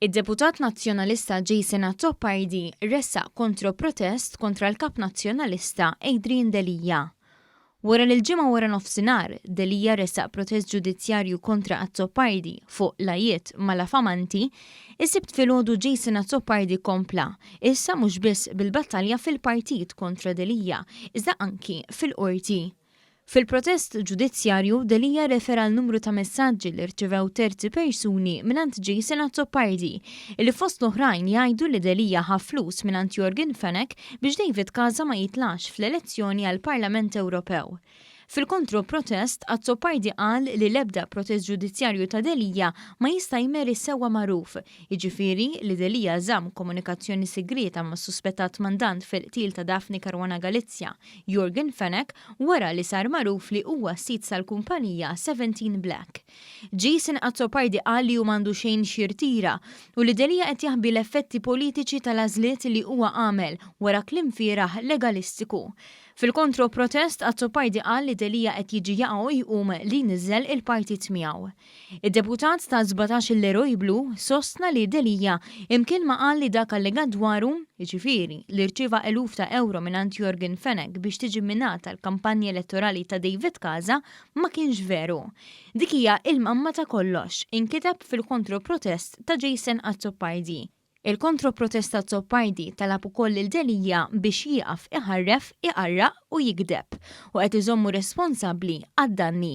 Id-deputat nazzjonalista Jason Azzopardi ressaq kontroprotest kontra l-kap nazzjonalista Adrian Delija. Wara l-ġimgħa wara nofsinhar, Delija ressaq protest ġudizzjarju kontra Azzopardi fuq l-għajiet mal-affamanti, is-sibt filgħodu Jason Azzopardi kompla, issa mhux biss bil-battalja fil-partit kontra Delija, iżda anki fil-qorti. Fil-protest ġudizzjarju, Delija refera l-numru ta' messaġġi li rċevew terzi persuni minant Jason Azzopardi, illi fost l-oħrajn jgħidu li Delija ħa flus minant Jorgen Fenech biex David Casa ma jitlax fl-elezzjoni għall-Parlament Ewropew. Fil-kontroprotest, Azzopardi qal li l-ebda protest ġudizzjarju ta' Delija ma jista' jmeri sewwa magħruf, jiġifieri li Delija żamm komunikazzjoni segreta ma' suspettat mandant fil-qtil ta' Daphne Caruana Galizia, Jorgen Fenech, wara li sar magħruf li huwa sit tal-kumpanija 17 Black. Jason Azzopardi qal li hu m'għandu xejn xirtira u li Delija qed jaħbi l-effetti politiċi tal-għażliet li huwa għamel wara kliem fieraħ legalistiku. Fil-kontroprotest, Azzopardi qal li Delija qed jiġi jaqgħu jqum li niżel il-partit miegħu. Id-deputat ta' 17 l-eroj blu sostna li Delija imkien ma qal li dak allegat dwaru, jiġifieri li rċieva eluf ta' euro mingħand Jorgen Fenech biex tiġi minata l-kampanja elettorali ta' David Casa ma kienx veru. Dik hija il-mamma ta' kollox, inkiteb fil-kontroprotest ta' Jason Azzopardi. Il-kontroprotest ta' Azzopardi talab ukoll il-Delija biex jieqaf iħarref, iqarraq u jikdeb u qed iżommu responsabbli għad-danni.